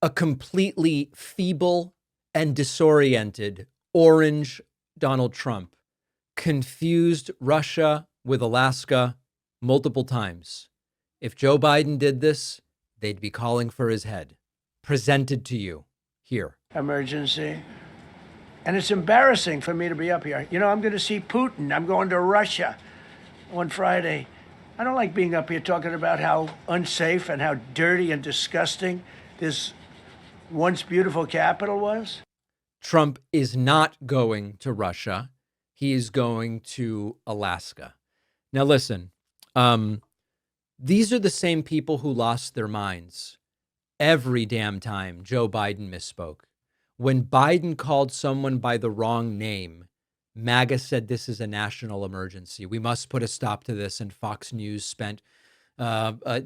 a completely feeble and disoriented orange Donald Trump confused Russia with Alaska multiple times. If Joe Biden did this, they'd be calling for his head. Presented to you here. Emergency. And it's embarrassing for me to be up here. You know, I'm going to see Putin. I'm going to Russia on Friday. I don't like being up here talking about how unsafe and how dirty and disgusting this once beautiful capital was. Trump is not going to Russia. He is going to Alaska. Now, listen, these are the same people who lost their minds every damn time Joe Biden misspoke. When Biden called someone by the wrong name, MAGA said this is a national emergency. We must put a stop to this. And Fox News spent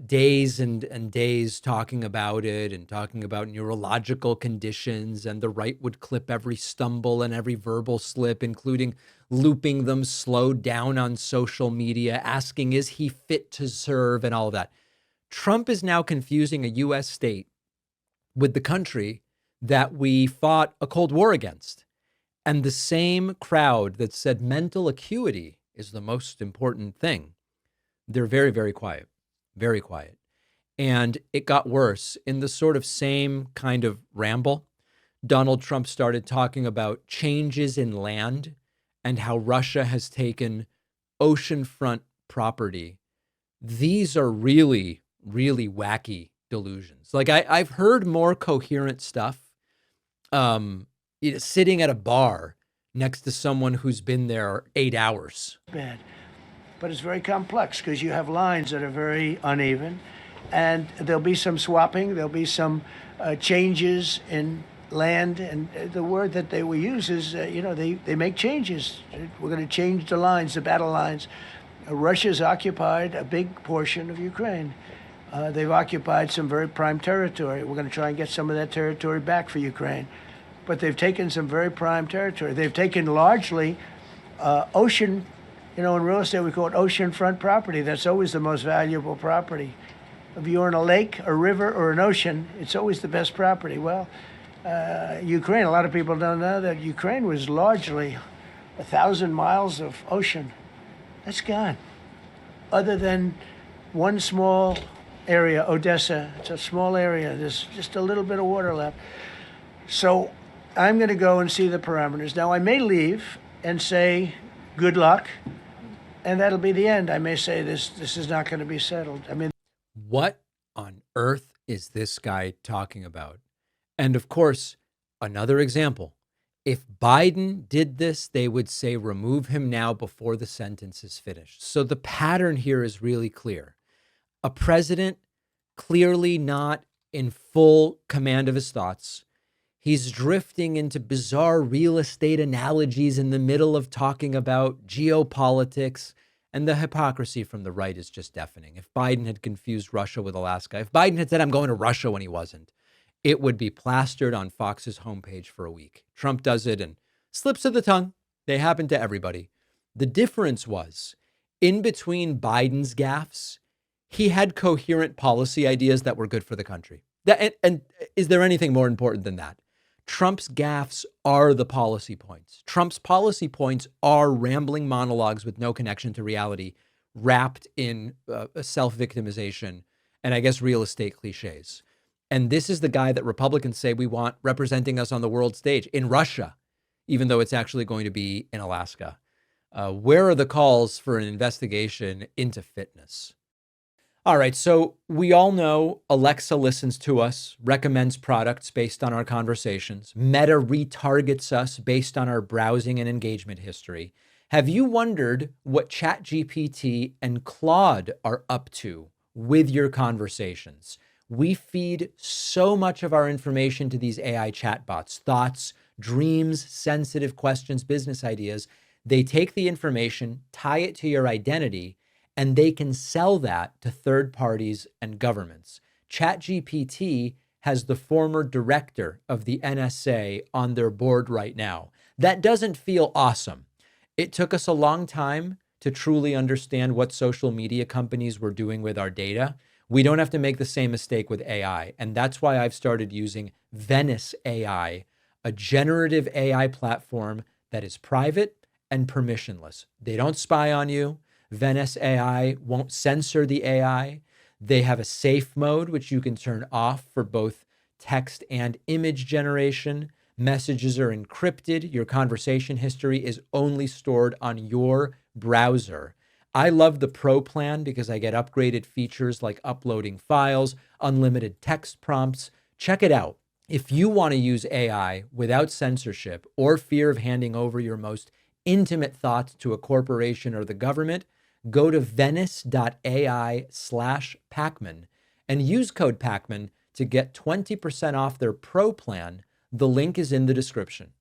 days and days talking about it and talking about neurological conditions, and the right would clip every stumble and every verbal slip, including looping them slowed down on social media, asking, is he fit to serve, and all of that. Trump is now confusing a U.S. state with the country that we fought a Cold War against. And the same crowd that said mental acuity is the most important thing, they're very, very quiet, very quiet. And it got worse. In the sort of same kind of ramble, Donald Trump started talking about changes in land and how Russia has taken oceanfront property. These are really, really wacky delusions. Like I've heard more coherent stuff sitting at a bar next to someone who's been there 8 hours. Bad. But it's very complex because you have lines that are very uneven, and there'll be some swapping, there'll be some changes in land, and the word that they will use is, they make changes. We're going to change the lines, the battle lines. Russia's occupied a big portion of Ukraine. They've occupied some very prime territory. We're going to try and get some of that territory back for Ukraine. But they've taken some very prime territory. They've taken largely ocean, in real estate we call it oceanfront property. That's always the most valuable property. If you're in a lake, a river, or an ocean, it's always the best property. Well, Ukraine, a lot of people don't know that Ukraine was largely 1,000 miles of ocean. That's gone. Other than one small area, Odessa, it's a small area. There's just a little bit of water left. So I'm going to go and see the parameters. Now, I may leave and say, good luck, and that'll be the end. I may say this is not going to be settled. I mean, what on earth is this guy talking about? And of course, another example. If Biden did this, they would say, remove him now before the sentence is finished. So the pattern here is really clear. A president clearly not in full command of his thoughts. He's drifting into bizarre real estate analogies in the middle of talking about geopolitics, and the hypocrisy from the right is just deafening. If Biden had confused Russia with Alaska, if Biden had said, I'm going to Russia when he wasn't, it would be plastered on Fox's homepage for a week. Trump does it and slips of the tongue. They happen to everybody. The difference was, in between Biden's gaffes, he had coherent policy ideas that were good for the country. And is there anything more important than that? Trump's gaffes are the policy points. Trump's policy points are rambling monologues with no connection to reality, wrapped in self-victimization and I guess real estate cliches. And this is the guy that Republicans say we want representing us on the world stage in Russia, even though it's actually going to be in Alaska. Where are the calls for an investigation into fitness? All right, so we all know Alexa listens to us, recommends products based on our conversations. Meta retargets us based on our browsing and engagement history. Have you wondered what ChatGPT and Claude are up to with your conversations? We feed so much of our information to these AI chatbots, thoughts, dreams, sensitive questions, business ideas. They take the information, tie it to your identity, and they can sell that to third parties and governments. ChatGPT has the former director of the NSA on their board right now. That doesn't feel awesome. It took us a long time to truly understand what social media companies were doing with our data. We don't have to make the same mistake with AI. And that's why I've started using Venice AI, a generative AI platform that is private and permissionless. They don't spy on you. Venice AI won't censor the AI. They have a safe mode, which you can turn off for both text and image generation. Messages are encrypted. Your conversation history is only stored on your browser. I love the Pro plan because I get upgraded features like uploading files, unlimited text prompts. Check it out. If you want to use AI without censorship or fear of handing over your most intimate thoughts to a corporation or the government, go to venice.ai/Pacman and use code Pacman to get 20% off their Pro plan. The link is in the description.